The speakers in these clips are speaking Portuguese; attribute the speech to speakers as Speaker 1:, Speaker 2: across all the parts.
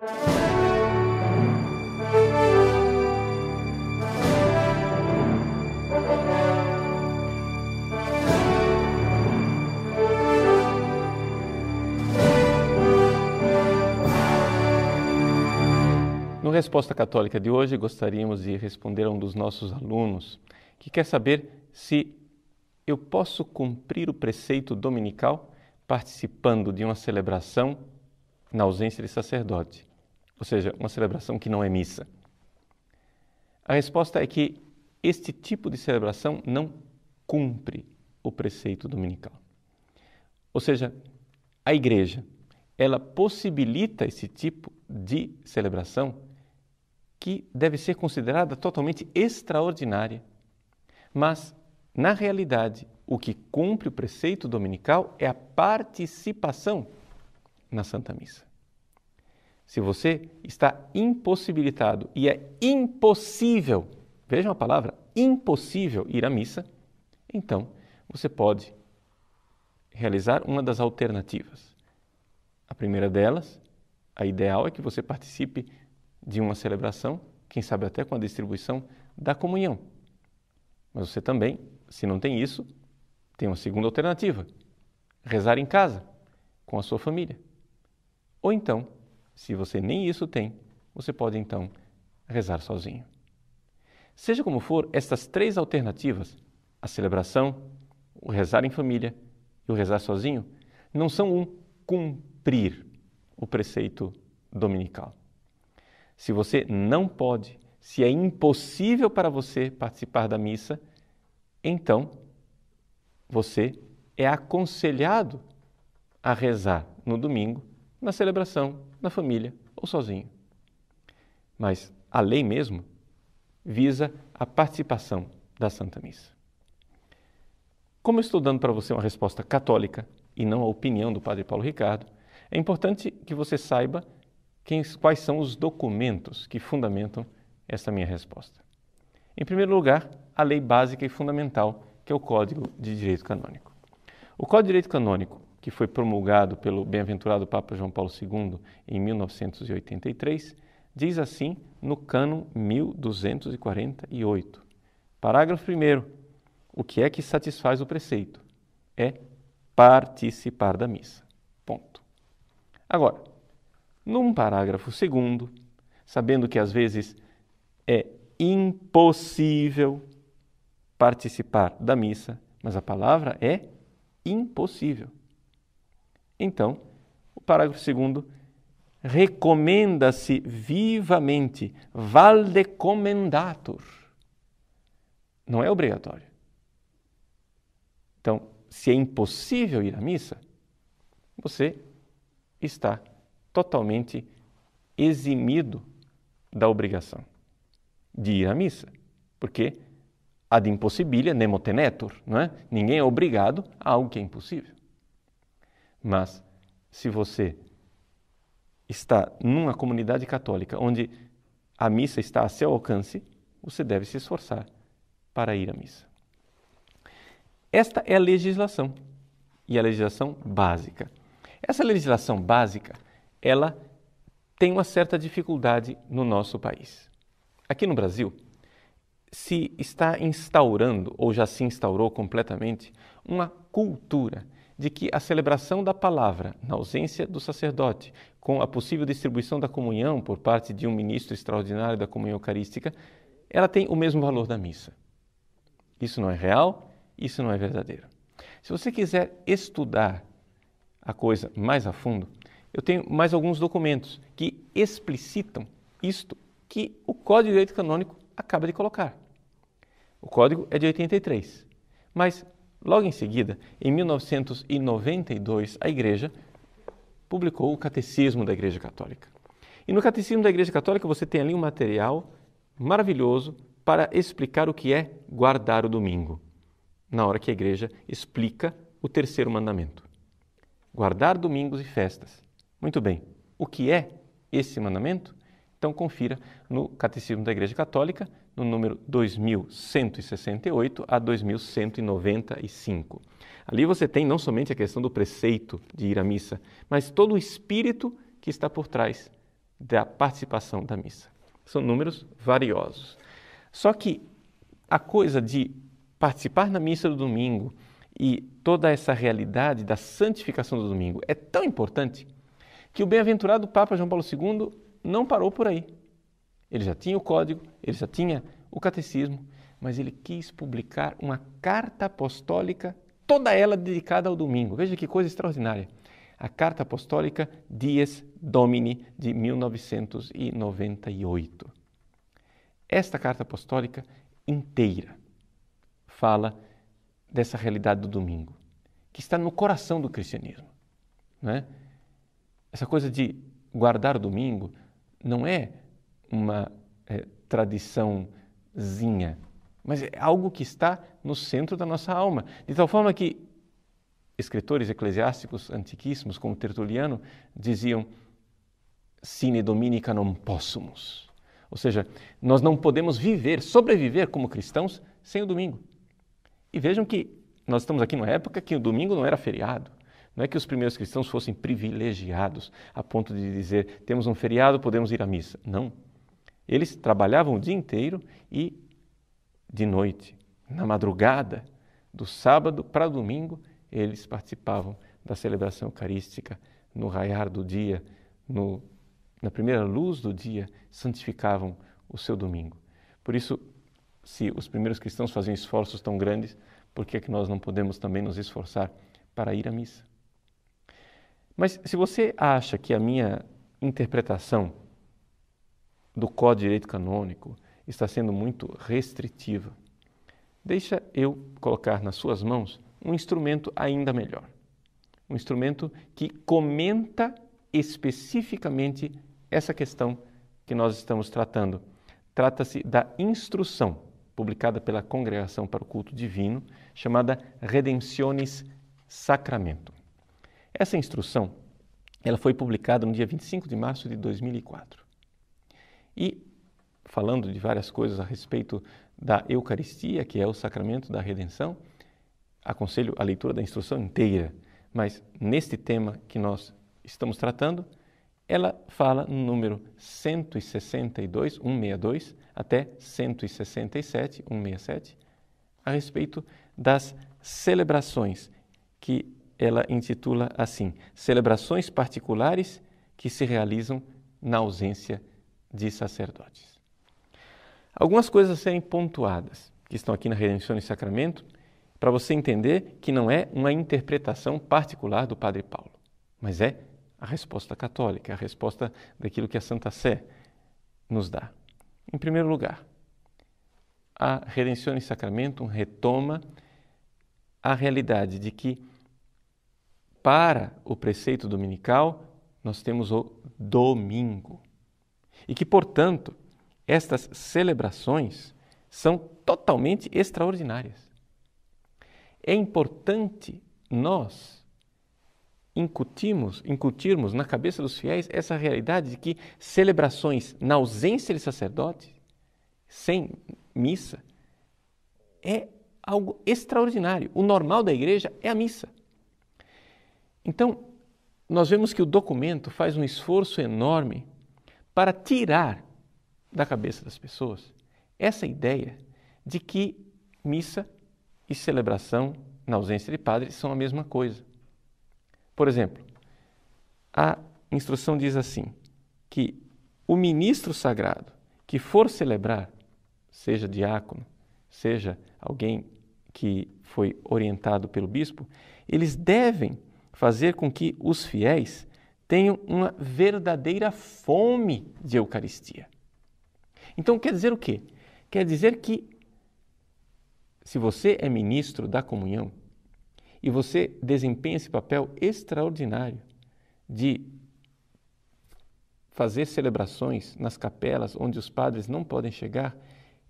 Speaker 1: No Resposta Católica de hoje, gostaríamos de responder a um dos nossos alunos que quer saber se eu posso cumprir o preceito dominical participando de uma celebração na ausência de sacerdote, ou seja, uma celebração que não é missa. A resposta é que este tipo de celebração não cumpre o preceito dominical. Ou seja, a Igreja, ela possibilita esse tipo de celebração que deve ser considerada totalmente extraordinária. Mas, na realidade, o que cumpre o preceito dominical é a participação na Santa Missa. Se você está impossibilitado e é impossível, vejam a palavra, impossível ir à missa, então você pode realizar uma das alternativas. A primeira delas, a ideal é que você participe de uma celebração, quem sabe até com a distribuição da comunhão. Mas você também, se não tem isso, tem uma segunda alternativa, rezar em casa, com a sua família. Ou então, se você nem isso tem, você pode então rezar sozinho. Seja como for, estas três alternativas, a celebração, o rezar em família e o rezar sozinho, não são um cumprir o preceito dominical. Se você não pode, se é impossível para você participar da missa, então você é aconselhado a rezar no domingo, na celebração, na família ou sozinho. Mas a lei mesmo visa a participação da Santa Missa. Como eu estou dando para você uma resposta católica e não a opinião do Padre Paulo Ricardo, é importante que você saiba quais são os documentos que fundamentam essa minha resposta. Em primeiro lugar, a lei básica e fundamental, que é o Código de Direito Canônico. O Código de Direito Canônico, que foi promulgado pelo bem-aventurado Papa João Paulo II em 1983, diz assim no cânon 1248, parágrafo 1º, o que é que satisfaz o preceito? É participar da missa. Ponto. Agora, num parágrafo 2º, sabendo que às vezes é impossível participar da missa, mas a palavra é impossível. Então, o parágrafo 2º recomenda-se vivamente, valde commendatur. Não é obrigatório. Então, se é impossível ir à missa, você está totalmente eximido da obrigação de ir à missa, porque ad impossibilia nemo tenetur, não é? Ninguém é obrigado a algo que é impossível. Mas, se você está numa comunidade católica onde a missa está a seu alcance, você deve se esforçar para ir à missa. Esta é a legislação, e a legislação básica. Essa legislação básica, ela tem uma certa dificuldade no nosso país. Aqui no Brasil, se está instaurando, ou já se instaurou completamente, uma cultura de que a celebração da palavra, na ausência do sacerdote, com a possível distribuição da comunhão por parte de um ministro extraordinário da comunhão eucarística, ela tem o mesmo valor da missa. Isso não é real, isso não é verdadeiro. Se você quiser estudar a coisa mais a fundo, eu tenho mais alguns documentos que explicitam isto que o Código de Direito Canônico acaba de colocar. O código é de 83, mas logo em seguida, em 1992, a Igreja publicou o Catecismo da Igreja Católica. E no Catecismo da Igreja Católica você tem ali um material maravilhoso para explicar o que é guardar o domingo, na hora que a Igreja explica o terceiro mandamento. Guardar domingos e festas. Muito bem, o que é esse mandamento? Então confira no Catecismo da Igreja Católica, no número 2168 a 2195. Ali você tem não somente a questão do preceito de ir à missa, mas todo o espírito que está por trás da participação da missa. São números valiosos. Só que a coisa de participar na missa do domingo e toda essa realidade da santificação do domingo é tão importante que o bem-aventurado Papa João Paulo II não parou por aí. Ele já tinha o código, ele já tinha o catecismo, mas ele quis publicar uma carta apostólica, toda ela dedicada ao domingo. Veja que coisa extraordinária. A Carta Apostólica Dies Domini de 1998. Esta Carta Apostólica inteira fala dessa realidade do domingo, que está no coração do cristianismo, não é? Essa coisa de guardar o domingo não é uma tradiçãozinha, mas é algo que está no centro da nossa alma, de tal forma que escritores eclesiásticos antiquíssimos, como Tertuliano, diziam sine dominica non possumus. Ou seja, nós não podemos sobreviver como cristãos sem o domingo. E vejam que nós estamos aqui numa época que o domingo não era feriado. Não é que os primeiros cristãos fossem privilegiados a ponto de dizer, temos um feriado, podemos ir à missa. Não. Eles trabalhavam o dia inteiro e, de noite, na madrugada, do sábado para domingo, eles participavam da celebração eucarística, no raiar do dia, na primeira luz do dia, santificavam o seu domingo. Por isso, se os primeiros cristãos faziam esforços tão grandes, por que é que nós não podemos também nos esforçar para ir à missa? Mas se você acha que a minha interpretação do Código de Direito Canônico está sendo muito restritiva, deixa eu colocar nas suas mãos um instrumento ainda melhor. Um instrumento que comenta especificamente essa questão que nós estamos tratando. Trata-se da instrução publicada pela Congregação para o Culto Divino, chamada Redemptionis Sacramentum. Essa instrução ela foi publicada no dia 25 de março de 2004. E, falando de várias coisas a respeito da Eucaristia, que é o sacramento da redenção, aconselho a leitura da instrução inteira, mas neste tema que nós estamos tratando, ela fala no número 162, 162, até 167, 167, a respeito das celebrações, que ela intitula assim, celebrações particulares que se realizam na ausência de sacerdotes. Algumas coisas a serem pontuadas, que estão aqui na Redenção e Sacramento, para você entender que não é uma interpretação particular do Padre Paulo, mas é a resposta católica, a resposta daquilo que a Santa Sé nos dá. Em primeiro lugar, a Redenção e Sacramento retoma a realidade de que, para o preceito dominical, nós temos o domingo. E que, portanto, estas celebrações são totalmente extraordinárias. É importante nós incutirmos na cabeça dos fiéis essa realidade de que celebrações na ausência de sacerdote, sem missa, é algo extraordinário. O normal da igreja é a missa. Então, nós vemos que o documento faz um esforço enorme para tirar da cabeça das pessoas essa ideia de que missa e celebração na ausência de padre são a mesma coisa. Por exemplo, a instrução diz assim, que o ministro sagrado que for celebrar, seja diácono, seja alguém que foi orientado pelo bispo, eles devem fazer com que os fiéis tenham uma verdadeira fome de Eucaristia. Então, quer dizer o quê? Quer dizer que, se você é ministro da comunhão e você desempenha esse papel extraordinário de fazer celebrações nas capelas onde os padres não podem chegar,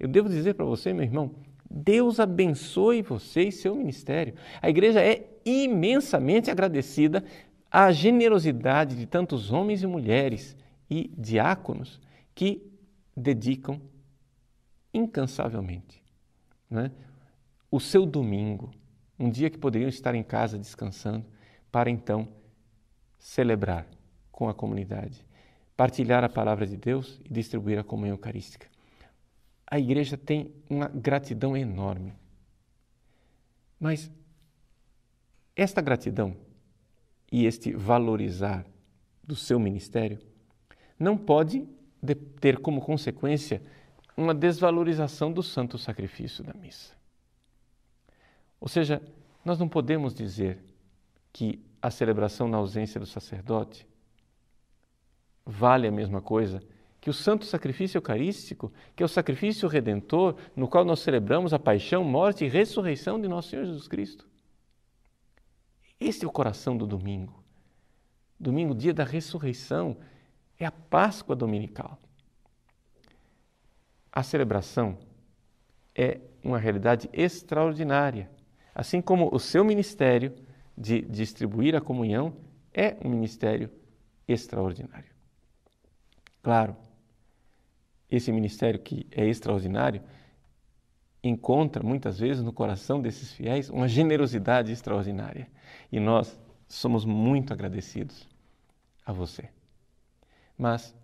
Speaker 1: eu devo dizer para você, meu irmão, Deus abençoe você e seu ministério. A igreja é imensamente agradecida à generosidade de tantos homens e mulheres e diáconos que dedicam incansavelmente, né, o seu domingo, um dia que poderiam estar em casa descansando, para então celebrar com a comunidade, partilhar a palavra de Deus e distribuir a comunhão eucarística. A igreja tem uma gratidão enorme. Mas esta gratidão e este valorizar do seu ministério não pode ter como consequência uma desvalorização do santo sacrifício da missa. Ou seja, nós não podemos dizer que a celebração na ausência do sacerdote vale a mesma coisa que o santo sacrifício eucarístico, que é o sacrifício redentor, no qual nós celebramos a paixão, morte e ressurreição de nosso Senhor Jesus Cristo. Esse é o coração do domingo. Domingo, dia da ressurreição, é a Páscoa dominical. A celebração é uma realidade extraordinária, assim como o seu ministério de distribuir a comunhão é um ministério extraordinário. Claro, esse ministério que é extraordinário encontra muitas vezes no coração desses fiéis uma generosidade extraordinária e nós somos muito agradecidos a você. Mas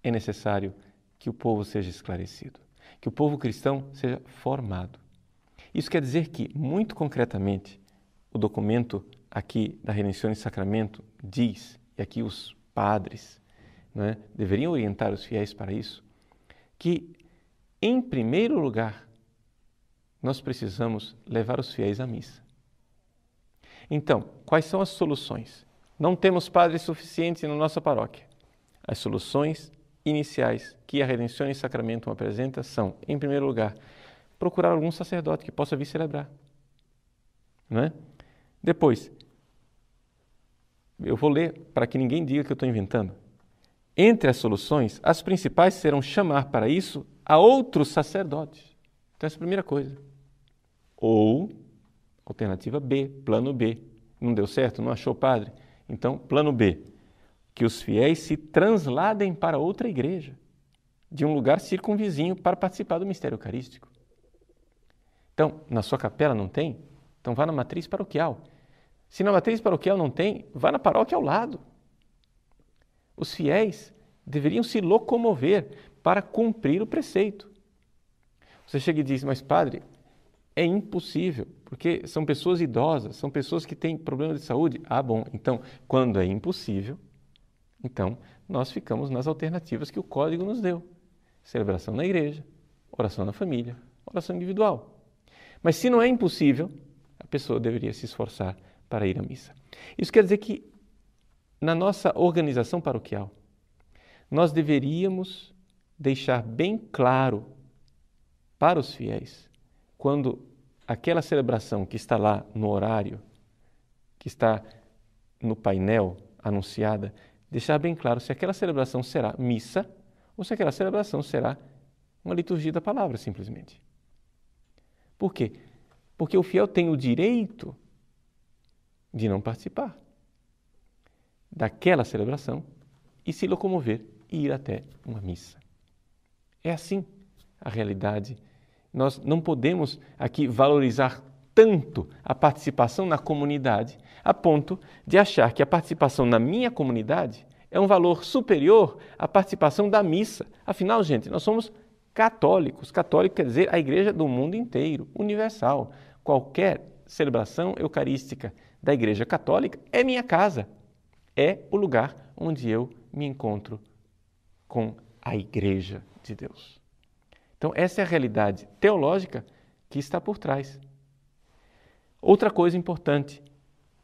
Speaker 1: é necessário que o povo seja esclarecido, que o povo cristão seja formado. Isso quer dizer que, muito concretamente, o documento aqui da Redenção em Sacramento diz, e aqui os padres deveriam orientar os fiéis para isso, que, em primeiro lugar, nós precisamos levar os fiéis à missa. Então, quais são as soluções? Não temos padres suficientes na nossa paróquia. As soluções iniciais que a Redenção em Sacramento apresenta são, em primeiro lugar, procurar algum sacerdote que possa vir celebrar. Não é? Depois, eu vou ler para que ninguém diga que eu estou inventando. Entre as soluções, as principais serão chamar para isso a outros sacerdotes. Então, essa é a primeira coisa. Ou, alternativa B, plano B. Não deu certo? Não achou padre? Então, plano B. Que os fiéis se transladem para outra igreja, de um lugar circunvizinho, para participar do mistério eucarístico. Então, na sua capela não tem? Então vá na matriz paroquial. Se na matriz paroquial não tem, vá na paróquia ao lado. Os fiéis deveriam se locomover para cumprir o preceito. Você chega e diz, mas padre, é impossível, porque são pessoas idosas, são pessoas que têm problemas de saúde. Ah, bom, então, quando é impossível, então nós ficamos nas alternativas que o Código nos deu. Celebração na igreja, oração na família, oração individual. Mas se não é impossível, a pessoa deveria se esforçar para ir à missa. Isso quer dizer que, na nossa organização paroquial, nós deveríamos deixar bem claro para os fiéis, quando aquela celebração que está lá no horário, que está no painel anunciada, deixar bem claro se aquela celebração será missa ou se aquela celebração será uma liturgia da palavra, simplesmente. Por quê? Porque o fiel tem o direito de não participar daquela celebração e se locomover e ir até uma missa. É assim a realidade. Nós não podemos aqui valorizar tanto a participação na comunidade a ponto de achar que a participação na minha comunidade é um valor superior à participação da missa. Afinal, gente, nós somos católicos. Católico quer dizer a igreja do mundo inteiro, universal. Qualquer celebração eucarística da igreja católica é minha casa. É o lugar onde eu me encontro com a igreja de Deus. Então, essa é a realidade teológica que está por trás. Outra coisa importante,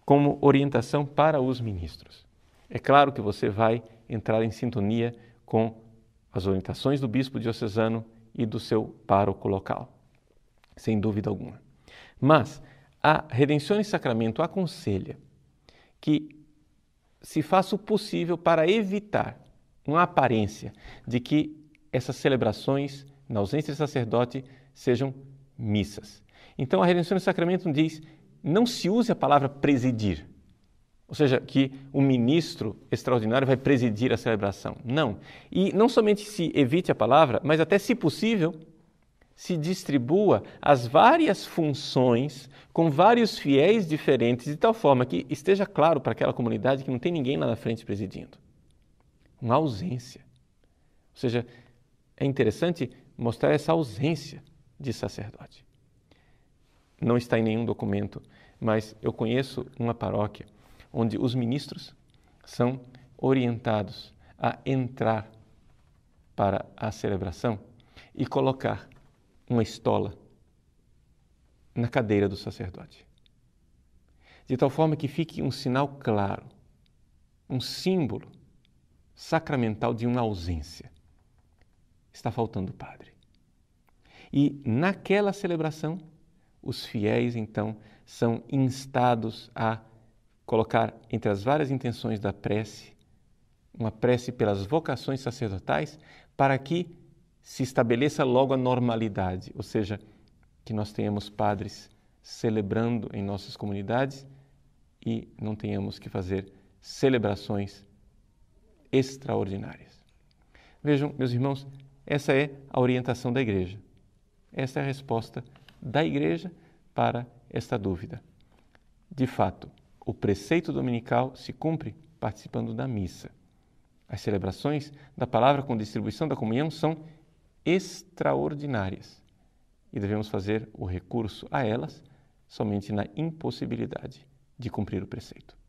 Speaker 1: como orientação para os ministros. É claro que você vai entrar em sintonia com as orientações do bispo diocesano e do seu pároco local, sem dúvida alguma. Mas a Redenção em Sacramento aconselha que se faça o possível para evitar uma aparência de que essas celebrações, na ausência de sacerdote, sejam missas. Então a Redenção em Sacramento diz, não se use a palavra presidir, ou seja, que o ministro extraordinário vai presidir a celebração. Não. E não somente se evite a palavra, mas até, se possível, se distribua as várias funções com vários fiéis diferentes, de tal forma que esteja claro para aquela comunidade que não tem ninguém lá na frente presidindo. uma ausência. Ou seja, é interessante mostrar essa ausência de sacerdote. Não está em nenhum documento, mas eu conheço uma paróquia onde os ministros são orientados a entrar para a celebração e colocar uma estola na cadeira do sacerdote. De tal forma que fique um sinal claro, um símbolo sacramental de uma ausência. Está faltando o padre. E naquela celebração, os fiéis, então, são instados a colocar entre as várias intenções da prece, uma prece pelas vocações sacerdotais, para que se estabeleça logo a normalidade, ou seja, que nós tenhamos padres celebrando em nossas comunidades e não tenhamos que fazer celebrações extraordinárias. Vejam, meus irmãos, essa é a orientação da Igreja. Essa é a resposta da Igreja para esta dúvida. De fato, o preceito dominical se cumpre participando da missa. As celebrações da palavra com distribuição da comunhão são extraordinárias e devemos fazer o recurso a elas somente na impossibilidade de cumprir o preceito.